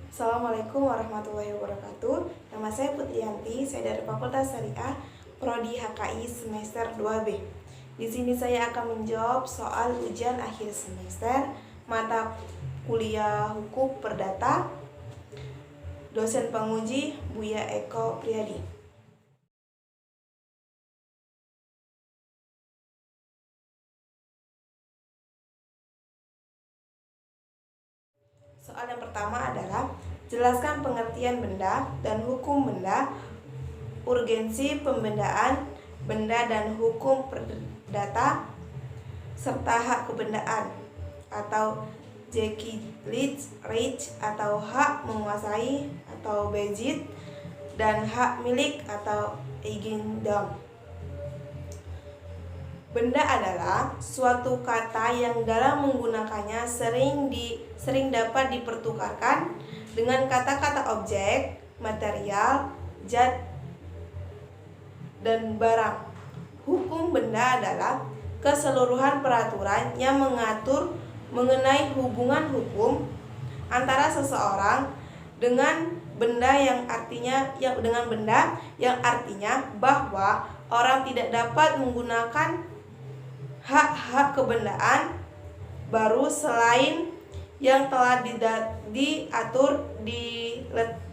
Assalamualaikum warahmatullahi wabarakatuh. Nama saya Putriyanti, saya dari Fakultas Syariah, Prodi HKI semester 2B. Di sini saya akan menjawab soal ujian akhir semester mata kuliah Hukum Perdata, dosen penguji Buya Eko Priyadi. Soal yang pertama adalah jelaskan pengertian benda dan hukum benda, urgensi pembendaan benda dan hukum perdata, serta hak kebendaan atau Jackie Rich atau hak menguasai atau Bezit, dan hak milik atau Eigendom. Benda adalah suatu kata yang dalam menggunakannya sering dapat dipertukarkan dengan kata-kata objek, material, zat, dan barang. Hukum benda adalah keseluruhan peraturan yang mengatur mengenai hubungan hukum antara seseorang dengan benda yang artinya bahwa orang tidak dapat menggunakan hak-hak kebendaan baru selain yang telah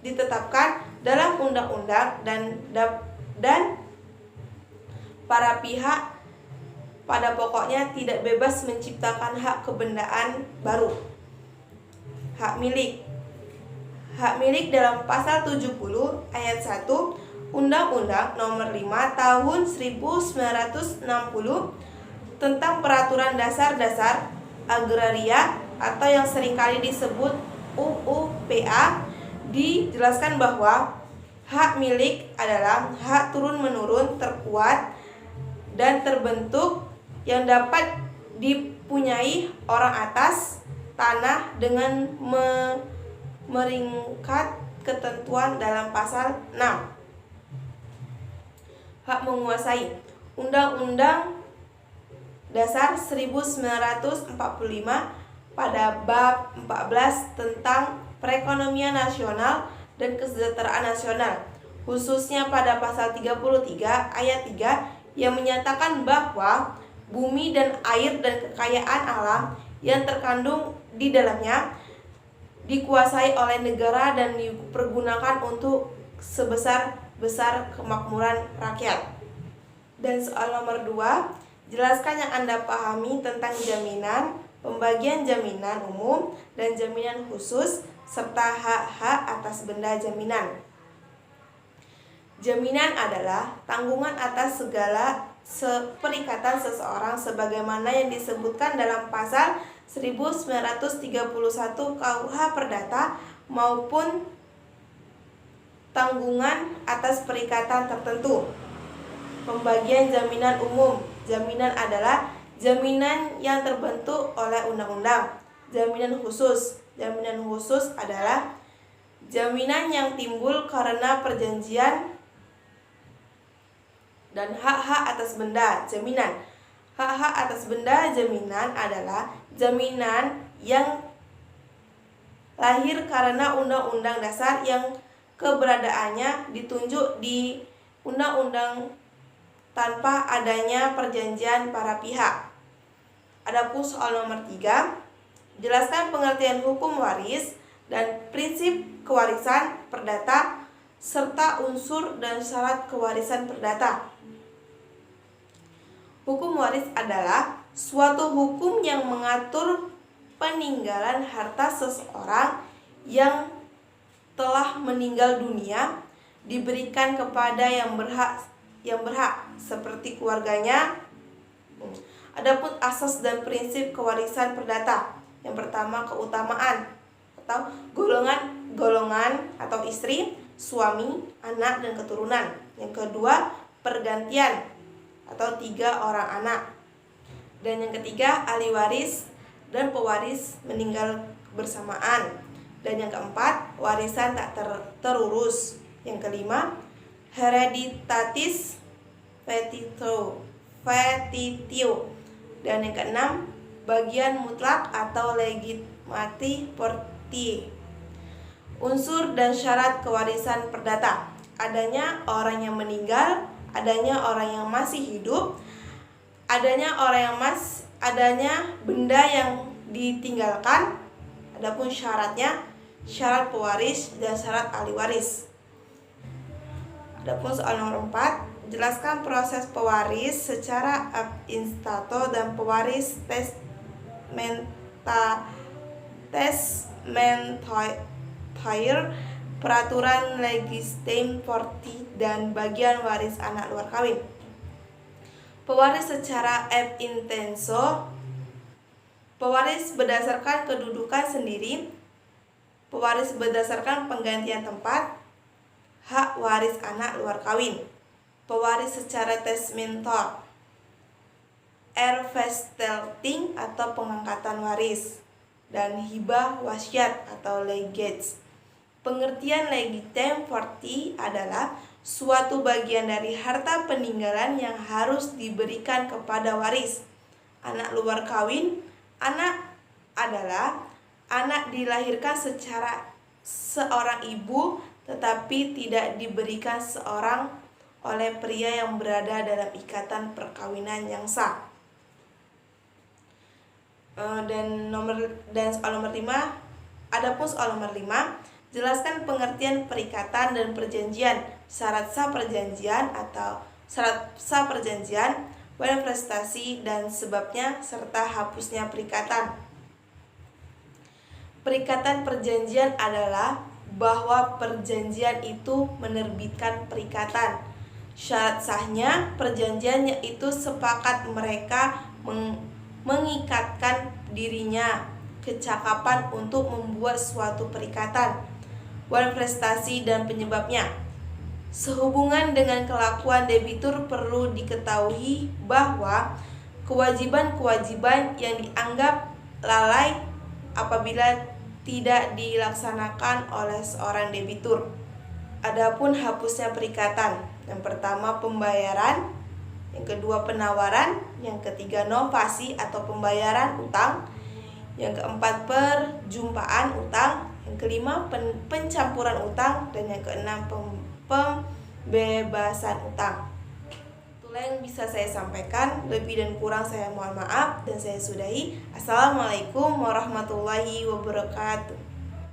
ditetapkan dalam undang-undang dan para pihak pada pokoknya tidak bebas menciptakan hak kebendaan baru. Hak milik. Hak milik dalam pasal 70 ayat 1 Undang-Undang Nomor 5 Tahun 1960 tentang Peraturan Dasar-Dasar Agraria atau yang seringkali disebut UU-PA dijelaskan bahwa hak milik adalah hak turun-menurun terkuat dan terbentuk yang dapat dipunyai orang atas tanah dengan meringkat ketentuan dalam pasal 6. Hak menguasai. Undang-Undang Dasar 1945 pada bab 14 tentang perekonomian nasional dan kesejahteraan nasional, khususnya pada pasal 33 ayat 3 yang menyatakan bahwa bumi dan air dan kekayaan alam yang terkandung di dalamnya dikuasai oleh negara dan dipergunakan untuk sebesar-besar kemakmuran rakyat. Dan soal nomor 2, jelaskan yang Anda pahami tentang jaminan, pembagian jaminan umum dan jaminan khusus, serta hak-hak atas benda jaminan. Jaminan adalah tanggungan atas segala perikatan seseorang sebagaimana yang disebutkan dalam pasal 1931 KUH Perdata maupun tanggungan atas perikatan tertentu. Pembagian jaminan umum. Jaminan adalah jaminan yang terbentuk oleh undang-undang. Jaminan khusus. Jaminan khusus adalah jaminan yang timbul karena perjanjian dan hak-hak atas benda jaminan. Hak-hak atas benda jaminan adalah jaminan yang lahir karena undang-undang dasar yang keberadaannya ditunjuk di undang-undang tanpa adanya perjanjian para pihak. Adapun soal nomor 3, jelaskan pengertian hukum waris dan prinsip kewarisan perdata serta unsur dan syarat kewarisan perdata. Hukum waris adalah suatu hukum yang mengatur peninggalan harta seseorang yang telah meninggal dunia diberikan kepada yang berhak seperti keluarganya. Adapun asas dan prinsip kewarisan perdata. Yang pertama, keutamaan atau golongan atau istri, suami, anak, dan keturunan. Yang kedua, pergantian atau 3 orang anak. Dan yang ketiga, ahli waris dan pewaris meninggal bersamaan. Dan yang keempat, warisan tak terurus. Yang kelima, hereditatis petitio. Dan yang keenam, bagian mutlak atau legitimati porti. Unsur dan syarat kewarisan perdata: adanya orang yang meninggal, adanya orang yang masih hidup, adanya benda yang ditinggalkan. Adapun syaratnya, syarat pewaris dan syarat ahli waris. Adapun soal nomor 4, jelaskan proses pewaris secara ab instato dan pewaris testamentarier, peraturan legislatif 40 dan bagian waris anak luar kawin. Pewaris secara ab intenso: pewaris berdasarkan kedudukan sendiri, pewaris berdasarkan penggantian tempat, hak waris anak luar kawin. Pewaris secara testamentar: erfestelling atau pengangkatan waris, dan hibah wasiat atau legates. Pengertian legislatif 40 adalah suatu bagian dari harta peninggalan yang harus diberikan kepada waris. Anak luar kawin: anak adalah anak dilahirkan secara seorang ibu tetapi tidak diberikan seorang oleh pria yang berada dalam ikatan perkawinan yang sah. Dan soal nomor 5, adapun soal nomor 5, jelaskan pengertian perikatan dan perjanjian, syarat sah perjanjian atau syarat sah perjanjian, manifestasi dan sebabnya, serta hapusnya perikatan. Perikatan perjanjian adalah bahwa perjanjian itu menerbitkan perikatan. Syarat sahnya perjanjian yaitu sepakat mereka mengikatkan dirinya kecakapan untuk membuat suatu perikatan. Manifestasi dan penyebabnya: sehubungan dengan kelakuan debitur perlu diketahui bahwa kewajiban-kewajiban yang dianggap lalai apabila tidak dilaksanakan oleh seorang debitur. Adapun hapusnya perikatan: yang pertama pembayaran, yang kedua penawaran, yang ketiga novasi atau pembayaran utang, yang keempat perjumpaan utang, yang kelima pencampuran utang, dan yang keenam pembebasan utang. Itulah yang bisa saya sampaikan, lebih dan kurang saya mohon maaf dan saya sudahi. Assalamualaikum warahmatullahi wabarakatuh.